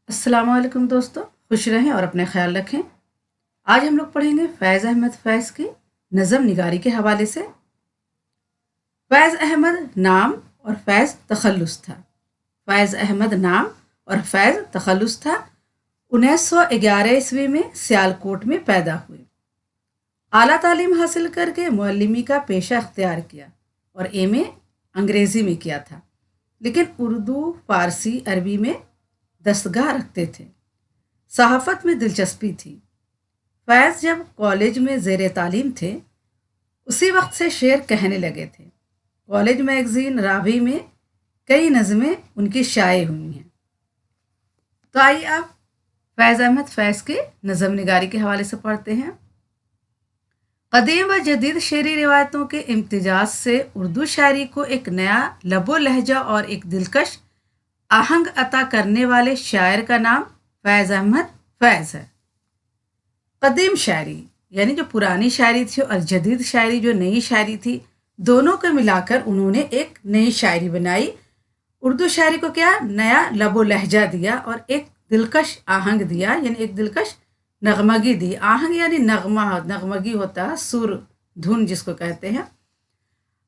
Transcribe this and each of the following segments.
अस्सलाम वालेकुम दोस्तों, खुश रहें और अपने ख्याल रखें। आज हम लोग पढ़ेंगे फैज़ अहमद फैज़ की नज़म निगारी के हवाले से। फैज़ अहमद नाम और फैज़ तखल्लुस था। फैज़ अहमद नाम और फैज़ तखल्लुस था। 1911 ईस्वी में सियालकोट में पैदा हुए। आला तालीम हासिल करके मुअल्लिमी का पेशा अख्तियार किया और एम.ए. अंग्रेज़ी में किया था, लेकिन उर्दू, फ़ारसी, अरबी में दस्तगाह रखते थे। सहाफ़त में दिलचस्पी थी। फैज़ जब कॉलेज में ज़ेर तालीम थे, उसी वक्त से शेर कहने लगे थे। कॉलेज मैगज़ीन रावी में कई नज़में उनकी शाये हुई हैं। तो आइए आप फैज़ अहमद फैज़ के नज़म निगारी के हवाले से पढ़ते हैं। कदीम व जदीद शेरी रिवायतों के इम्तिजाज से उर्दू शायरी को एक नया लबो लहजा और एक दिलकश आहंग अता करने वाले शायर का नाम फैज़ अहमद फैज़ है। कदीम शायरी यानी जो पुरानी शायरी थी और जदीद शायरी जो नई शायरी थी, दोनों को मिलाकर उन्होंने एक नई शायरी बनाई। उर्दू शायरी को क्या नया लबो लहजा दिया और एक दिलकश आहंग दिया, यानी एक दिलकश नगमगी दी। आहंग यानी नगमा, नगमगी होता है सुर, धुन जिसको कहते हैं।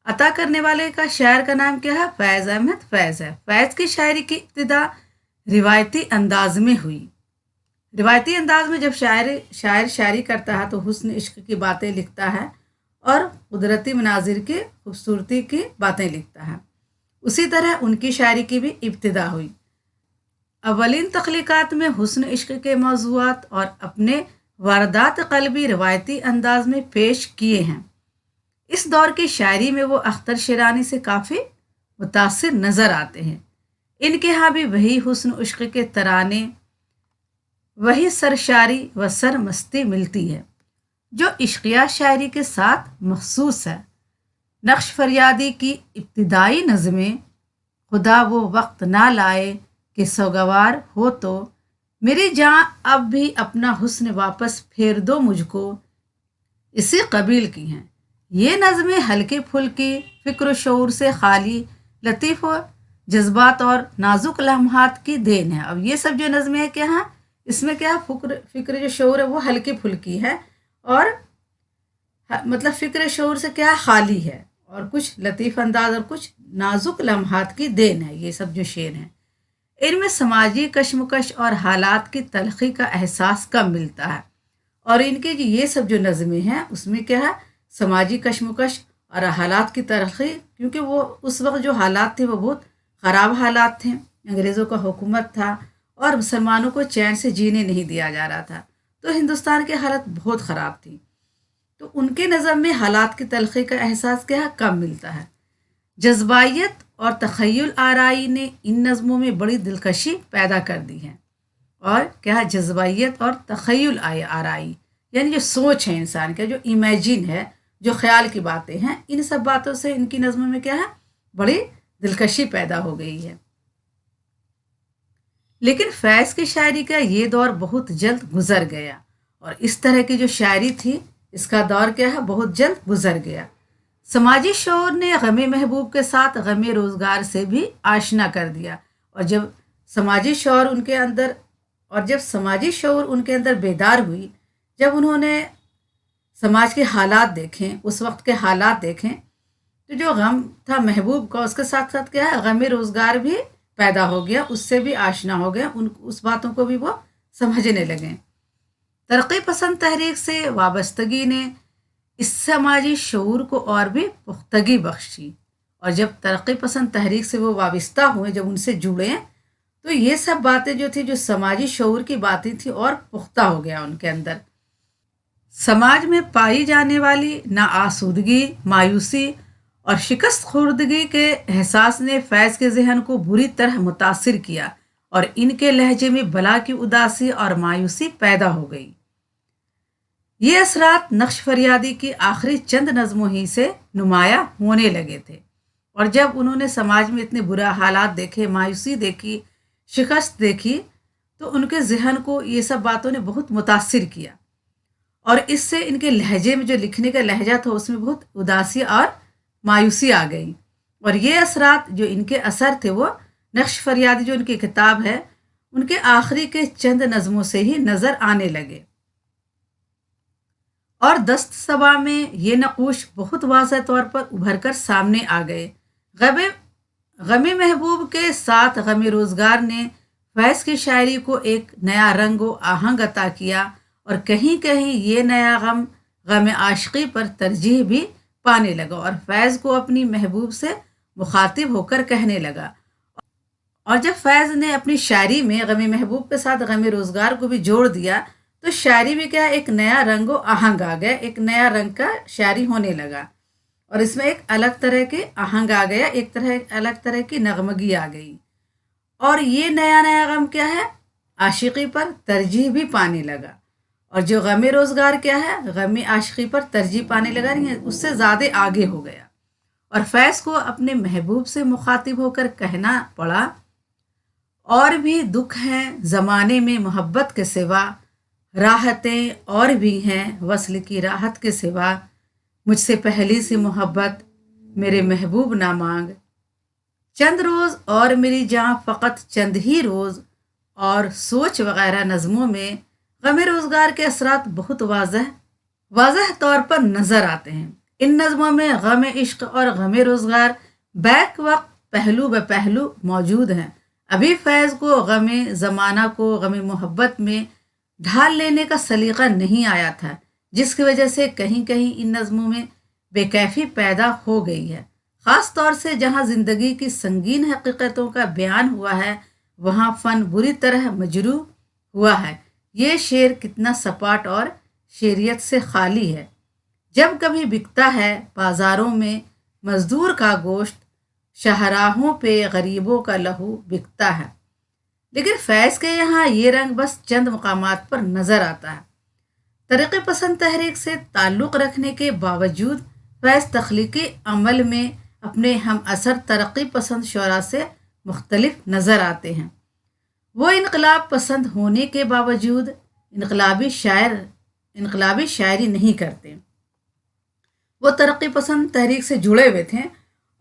अता करने वाले का शायर का नाम क्या है? फैज़ अहमद फैज़ है। फैज़ की शायरी की इब्तिदा रिवायती अंदाज में हुई। रिवायती अंदाज में जब शायर शायरी करता है तो हुस्न इश्क की बातें लिखता है और कुदरती मनाजिर की खूबसूरती की बातें लिखता है। उसी तरह उनकी शायरी की भी इब्तिदा हुई। अवलिन तख्लीकात में हुस्न इश्क के मौज़ूआत और अपने वारदात क़ल्बी रिवायती अंदाज में पेश किए हैं। इस दौर की शायरी में वो अख्तर शिरानी से काफ़ी मुतासिर नज़र आते हैं। इनके यहाँ भी वही हुस्न इश्क के तराने, वही सरशारी व सरमस्ती मिलती है जो इश्किया शायरी के साथ मखसूस है। नक्श फरियादी की इब्तिदाई नज़में, खुदा वो वक्त ना लाए कि सौगवार हो तो मेरी जान अब भी अपना हुस्न वापस फेर दो मुझको, इसी कबील की हैं। ये नज़में हल्की फुल्की, फ़िक्र शऊर से खाली, लतीफ़ जज्बात और नाजुक लम्हात की देन है। अब ये सब जो नज़में हैं क्या हैं, इसमें क्या फ़िक्र जो शऊर है वो हल्की फुल्की है और मतलब फ़िक्र शऊर से क्या खाली है और कुछ लतीफ़ अंदाज और कुछ नाजुक लम्हात की देन है। ये सब जो शेर हैं इनमें समाजी कशमकश और हालात की तलखी का एहसास कम मिलता है। और इनके जो ये सब जो नज़में हैं उसमें क्या है, समाजी कशमकश और हालात की तलखी, क्योंकि वो उस वक्त जो हालात थे वो बहुत ख़राब हालात थे। अंग्रेज़ों का हुकूमत था और मुसलमानों को चैन से जीने नहीं दिया जा रहा था, तो हिंदुस्तान की हालत बहुत ख़राब थी। तो उनके नज़म में हालात की तलखी का एहसास क्या है, कम मिलता है। जज्बायत और तख़य्युल आराई ने इन नज़मों में बड़ी दिलकशी पैदा कर दी है। और क्या है, जज्बायत और तख़य्युल आराई यानी जो सोच है इंसान का, जो इमेजिन है, जो ख्याल की बातें हैं, इन सब बातों से इनकी नज़मों में क्या है, बड़ी दिलकशी पैदा हो गई है। लेकिन फैज़ की शायरी का ये दौर बहुत जल्द गुजर गया और इस तरह की जो शायरी थी इसका दौर क्या है, बहुत जल्द गुजर गया। समाजी शौर ने गमे महबूब के साथ गमे रोज़गार से भी आशना कर दिया और जब समाजी शौर उनके अंदर बेदार हुई, जब उन्होंने समाज के हालात देखें, उस वक्त के हालात देखें, तो जो गम था महबूब का उसके साथ साथ क्या है, गमे रोज़गार भी पैदा हो गया, उससे भी आशना हो गया, उस बातों को भी वो समझने लगे। तरक्की पसंद तहरीक से वाबस्तगी ने इस समाजी शऊर को और भी पुख्तगी बख्शी और जब तरक्की पसंद तहरीक से वो वाबस्ता हुए, जब उनसे जुड़े, तो ये सब बातें जो थी, जो समाजी शऊर की बातें थी, और पुख्ता हो गया उनके अंदर। समाज में पाई जाने वाली नाआसूदगी, मायूसी और शिकस्त खुर्दगी के एहसास ने फैज़ के जहन को बुरी तरह मुतासिर किया और इनके लहजे में बला की उदासी और मायूसी पैदा हो गई। ये असरात नक्श फरियादी की आखिरी चंद नज़मों ही से नुमाया होने लगे थे और जब उन्होंने समाज में इतने बुरा हालात देखे, मायूसी देखी, शिकस्त देखी, तो उनके जहन को ये सब बातों ने बहुत मुतासिर किया और इससे इनके लहजे में, जो लिखने का लहजा था, उसमें बहुत उदासी और मायूसी आ गई। और ये असरात जो इनके असर थे, वो नक्श फरियादी जो उनकी किताब है उनके आखिरी के चंद नज़मों से ही नज़र आने लगे। और दस्त सबा में ये नकूश बहुत वाज़ह तौर पर उभर कर सामने आ गए। गमे गमे महबूब के साथ गमे रोज़गार ने फैज़ की शायरी को एक नया रंग व आहंग अता किया, और कहीं कहीं ये नया गम गम आशिकी पर तरजीह भी पाने लगा, और फैज़ को अपनी महबूब से मुखातिब होकर कहने लगा। और जब फैज़ ने अपनी शायरी में गम महबूब के साथ गम रोज़गार को भी जोड़ दिया, तो शायरी में क्या एक नया रंग व आहंग आ गया, एक नया रंग का शायरी होने लगा, और इसमें एक अलग तरह के आहंग आ गया, अलग तरह की नगमगी आ गई। और ये नया नया गम क्या है, आशिकी पर तरजीह भी पाने लगा। और जो गम रोज़गार क्या है, गम आशिकी पर तरजीह पाने लगा, नहीं उससे ज़्यादा आगे हो गया। और फैज़ को अपने महबूब से मुखातिब होकर कहना पड़ा, और भी दुख हैं ज़माने में मोहब्बत के सिवा, राहतें और भी हैं वस्ल की राहत के सिवा, मुझसे पहली सी मोहब्बत मेरे महबूब ना मांग। चंद रोज़ और मेरी जान फ़कत चंद ही रोज़, और सोच वगैरह नज़मों में गम रोज़गार के असरात बहुत वाज़ह तौर पर नज़र आते हैं। इन नज़मों में गम इश्क और गम रोज़गार बैक वक्त पहलू ब पहलू मौजूद हैं। अभी फैज़ को गम ज़माना को गम मोहब्बत में ढाल लेने का सलीक़ा नहीं आया था, जिसकी वजह से कहीं कहीं इन नज़मों में बेकैफ़ी पैदा हो गई है। ख़ास तौर से जहाँ ज़िंदगी की संगीन हकीकतों का बयान हुआ है, वहाँ फ़न बुरी तरह मजरू हुआ है। ये शेर कितना सपाट और शेरियत से खाली है। जब कभी बिकता है बाज़ारों में मज़दूर का गोश्त, शाहराहों पे गरीबों का लहू बिकता है। लेकिन फैज़ के यहाँ ये रंग बस चंद मकामात पर नज़र आता है। तरक्की पसंद तहरीक से ताल्लुक़ रखने के बावजूद फैज़ तख्लीकी अमल में अपने हम असर तरक्की पसंद शुरा से मुख्तलिफ नज़र आते हैं। वो इनकलाब पसंद होने के बावजूद इनकलाबी शायरी नहीं करते। वो तरक्की पसंद तहरीक से जुड़े हुए थे,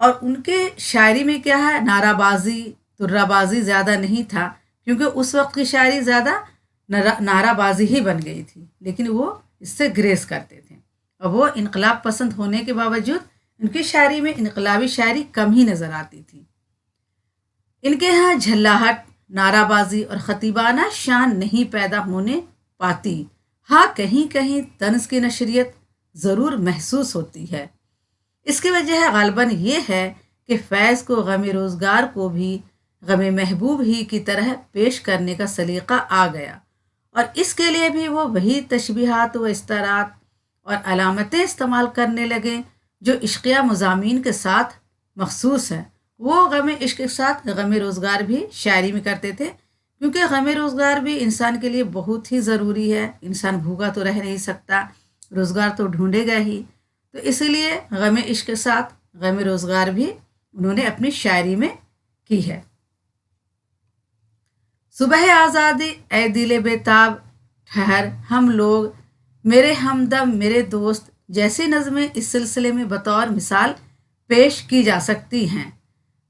और उनके शायरी में क्या है, नाराबाजी तुर्राबाजी ज़्यादा नहीं था, क्योंकि उस वक्त की शायरी ज़्यादा नाराबाजी ही बन गई थी, लेकिन वो इससे ग्रेस करते थे। और वो इनकलाब पसंद होने के बावजूद उनकी शायरी में इनकलाबी शायरी कम ही नज़र आती थी। इनके यहाँ झल्लाहट, नाराबाजी और ख़तीबाना शान नहीं पैदा होने पाती। हाँ, कहीं कहीं तंज़ की नशरियत ज़रूर महसूस होती है। इसकी वजह ग़ालिबन ये है कि फैज़ को गम रोज़गार को भी गम महबूब ही की तरह पेश करने का सलीक़ा आ गया, और इसके लिए भी वो वही तशबीहात व इस्तारात और अलामतें इस्तेमाल करने लगे जो इश्क़िया मज़ामीन के साथ मखसूस हैं। वो गम इश्क के साथ गम रोज़गार भी शायरी में करते थे, क्योंकि गम रोज़गार भी इंसान के लिए बहुत ही ज़रूरी है। इंसान भूखा तो रह नहीं सकता, रोज़गार तो ढूंढेगा ही, तो इसीलिए गम इश्क के साथ गम रोज़गार भी उन्होंने अपनी शायरी में की है। सुबह आज़ादी ए दिले बेताब ठहर हम लोग, मेरे हमदम मेरे दोस्त जैसी नज़में इस सिलसिले में बतौर मिसाल पेश की जा सकती हैं।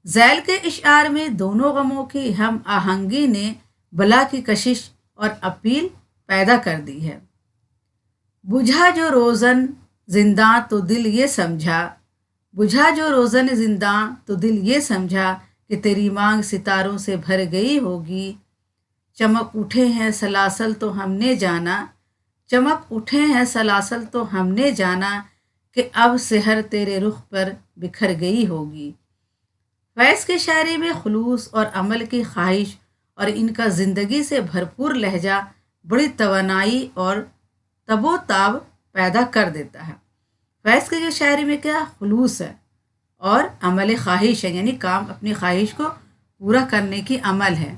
ज़ैल के इशार में दोनों गमों की हम आहंगी ने बला की कशिश और अपील पैदा कर दी है। बुझा जो रोज़न जिंदा तो दिल ये समझा, बुझा जो रोज़न जिंदा तो दिल ये समझा कि तेरी मांग सितारों से भर गई होगी। चमक उठे हैं सलासल तो हमने जाना, चमक उठे हैं सलासल तो हमने जाना कि अब सेहर तेरे रुख पर बिखर गई होगी। फैज़ की शायरी में खुलूस और अमल की ख्वाहिश और इनका ज़िंदगी से भरपूर लहजा बड़ी तवानाई और तबोताब पैदा कर देता है। फैज़ की जो शायरी में क्या खुलूस है और अमल ख्वाहिश है, यानी काम अपनी ख्वाहिश को पूरा करने की अमल है,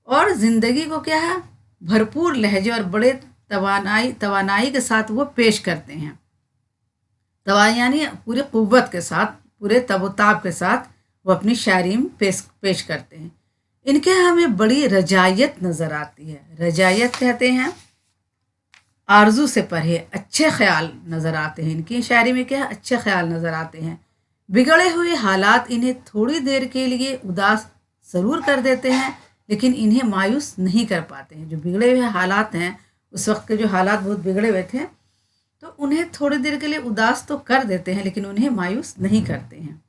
और ज़िंदगी को क्या है भरपूर लहजे और बड़े तवानाई के साथ वो पेश करते हैं। तवानाई यानी पूरी क़ुव्वत के साथ, पूरे तबोताब के साथ वो अपनी शायरी में पेश करते हैं। इनके हमें बड़ी रजायत नज़र आती है। रजायत कहते हैं आरजू से परे अच्छे ख्याल नज़र आते हैं। इनकी शायरी में क्या अच्छे ख्याल नज़र आते हैं। बिगड़े हुए हालात इन्हें थोड़ी देर के लिए उदास ज़रूर कर देते हैं, लेकिन इन्हें मायूस नहीं कर पाते हैं। जो बिगड़े हुए हालात हैं, उस वक्त के जो हालात बहुत बिगड़े हुए थे, तो उन्हें थोड़ी देर के लिए उदास तो कर देते हैं, लेकिन उन्हें मायूस नहीं करते हैं।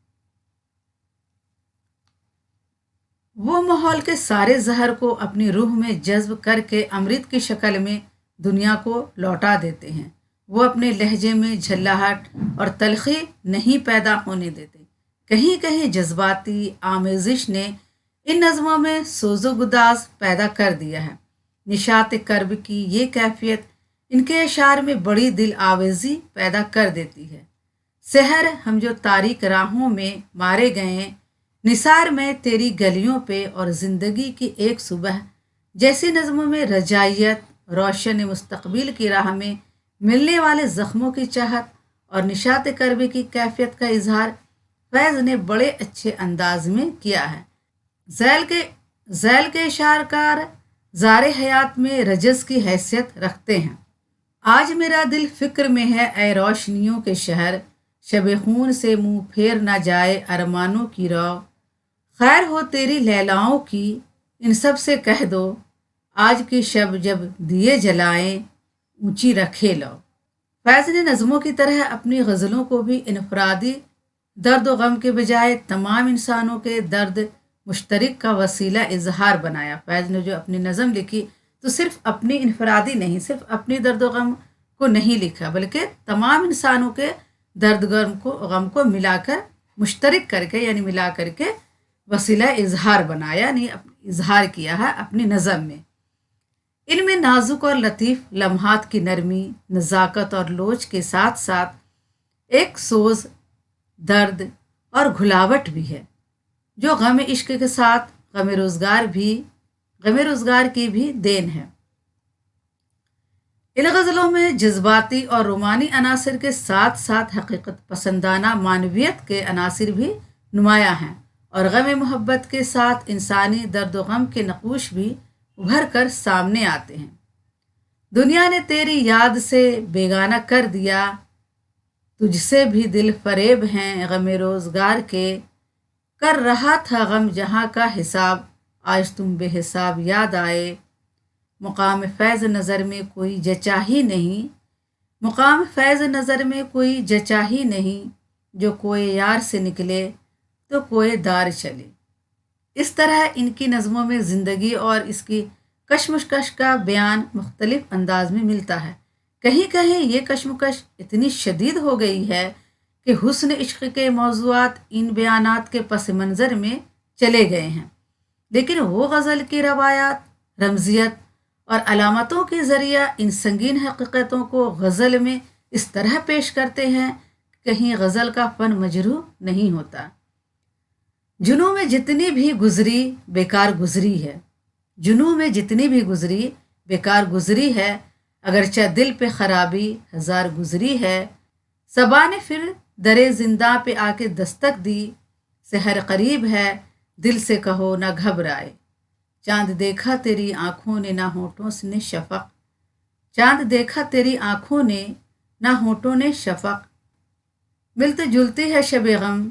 वो माहौल के सारे जहर को अपनी रूह में जज्ब करके अमृत की शक्ल में दुनिया को लौटा देते हैं। वो अपने लहजे में झल्लाहट और तलखी नहीं पैदा होने देते। कहीं कहीं जज्बाती आमेजिश ने इन नज़मों में सोजो गुदाज पैदा कर दिया है। निशात कर्ब की ये कैफियत इनके अशार में बड़ी दिल आवेजी पैदा कर देती है। सहर हम जो तारीक राहों में मारे गए, निसार में तेरी गलियों पे और ज़िंदगी की एक सुबह जैसी नज़मों में रजाइयत, रोशन मुस्तकबिल की राह में मिलने वाले ज़ख्मों की चाहत और निशात करबे की कैफियत का इजहार फैज़ ने बड़े अच्छे अंदाज में किया है। ज़ैल के इशारकार ज़ारे हयात में रजस की हैसियत रखते हैं। आज मेरा दिल फ़िक्र में है ए रोशनियों के शहर, शब खून से मुंह फेर ना जाए अरमानों की रौ। खैर हो तेरी लैलाओं की, इन सब से कह दो, आज की शब जब दिए जलाएं ऊंची रखे लो। फैज़ ने नज़मों की तरह अपनी गज़लों को भी इनफरादी दर्द व गम के बजाय तमाम इंसानों के दर्द मुश्तरक का वसीला इजहार बनाया। फैज़ ने जो अपनी नज़म लिखी तो सिर्फ अपनी इनफरादी नहीं, सिर्फ अपनी दर्द व गम को नहीं लिखा, बल्कि तमाम इंसानों के दर्द गम को मिलाकर मुश्तरक करके यानी मिला करके वसीला इजहार बनाया, यानी इजहार किया है अपनी नज़म में। इनमें नाजुक और लतीफ़ लम्हात की नरमी, नज़ाकत और लोच के साथ साथ एक सोज, दर्द और घुलावट भी है, जो गम इश्क के साथ गम रोज़गार की भी देन है। इन गज़लों में जज्बाती और रोमानी अनासर के साथ साथ हकीकत पसंदाना मानवियत के अनासर भी नुमाया हैं और गम मोहब्बत के साथ इंसानी दर्द व गम के नकूश भी उभर कर सामने आते हैं। दुनिया ने तेरी याद से बेगाना कर दिया, तुझसे भी दिल फरेब हैं गम रोज़गार के, कर रहा था गम जहाँ का हिसाब, आज तुम बेहिसाब याद आए। मुकाम फैज़ नज़र में कोई जचा ही नहीं, मुकाम फैज़ नज़र में कोई जचा ही नहीं, जो कोई यार से निकले तो कोई दार चले। इस तरह इनकी नज़मों में ज़िंदगी और इसकी कशमकश का बयान मुख्तलिफ अंदाज में मिलता है। कहीं कहीं ये कशमकश इतनी शदीद हो गई है कि हुस्न इश्क के मौज़ूआत इन बयानात के पस मंज़र में चले गए हैं, लेकिन वो गज़ल की रवायात, रमजियत और अलामतों के ज़रिया इन संगीन हकीकतों को गज़ल में इस तरह पेश करते हैं कहीं गज़ल का फ़न मजरूह नहीं होता। जुनू में जितनी भी गुजरी बेकार गुजरी है, जुनू में जितनी भी गुजरी बेकार गुजरी है, अगरचे दिल पे खराबी हजार गुजरी है। सबा ने फिर दरे जिंदा पे आके दस्तक दी, सहर करीब है दिल से कहो ना घबराए। चांद देखा तेरी आंखों ने ना होठों ने शफक, चांद देखा तेरी आंखों ने ना होठों ने शफक, मिलती जुलती है शब गम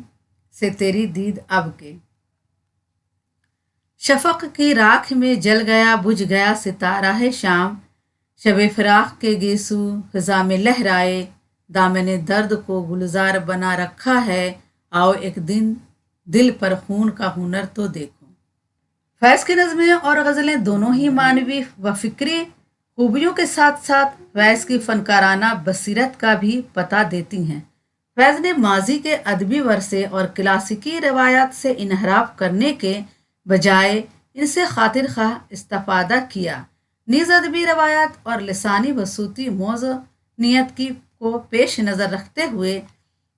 से तेरी दीद अब के। शफक की राख में जल गया बुझ गया सितारा है शाम, शब फिराक के गेसू फिजा में लहराए, दामने दर्द को गुलजार बना रखा है, आओ एक दिन दिल पर खून का हुनर तो देखो। फैज़ की नज़में और गज़लें दोनों ही मानवी व फिक्री खूबियों के साथ साथ फैज़ की फ़नकाराना बसीरत का भी पता देती हैं। फैज़ ने माजी के अदबी वरसे और क्लासिकी रवायात से इनहराफ करने के बजाय इनसे खातिर खाह इस्तेफादा किया। नीज़ अदबी रवायात और लिसानी वसूती मौज़ूनियत की को पेश नज़र रखते हुए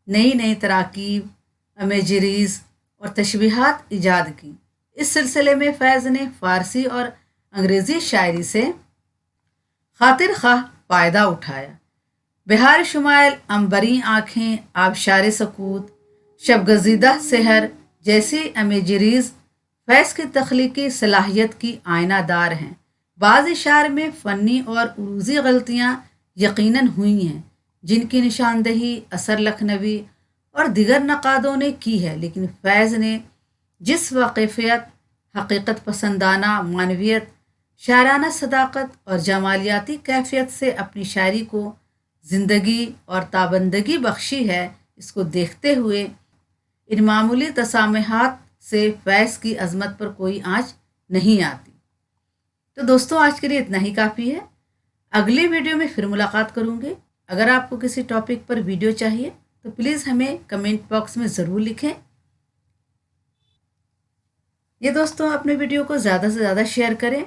नई नई तराकीब, अमेजरीज़ और तशबीहात ईजाद की। इस सिलसिले में फैज़ ने फ़ारसी और अंग्रेज़ी शायरी से खातिर खाह फ़ायदा उठाया। बिहार शुमाइल, अंबरी आँखें, आबशार सकूत, शबगज़ीदा सहर जैसी अमेजरीज़ फैज़ की तख्लीकी सलाहियत की आयनादार हैं। बाज़ इशार में फ़नी और उरूज़ी गलतियाँ यकीनन हुई हैं, जिनकी निशानदही असर लखनवी और दिगर नक़ादों ने की है, लेकिन फैज़ ने जिस वाक़िफ़ियत, हकीकत पसंदाना मानवियत, शायराना सदाकत और जमालियाती कैफियत से अपनी शायरी को ज़िंदगी और ताबंदगी बख्शी है, इसको देखते हुए इन मामूली तसामेहात से फैज़ की अज़मत पर कोई आँच नहीं आती। तो दोस्तों, आज के लिए इतना ही काफ़ी है। अगली वीडियो में फिर मुलाकात करूँगी। अगर आपको किसी टॉपिक पर वीडियो चाहिए तो प्लीज़ हमें कमेंट बॉक्स में ज़रूर लिखें। ये दोस्तों, अपने वीडियो को ज़्यादा से ज़्यादा शेयर करें,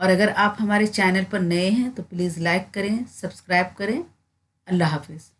और अगर आप हमारे चैनल पर नए हैं तो प्लीज़ लाइक करें, सब्सक्राइब करें। अल्लाह हाफिज़।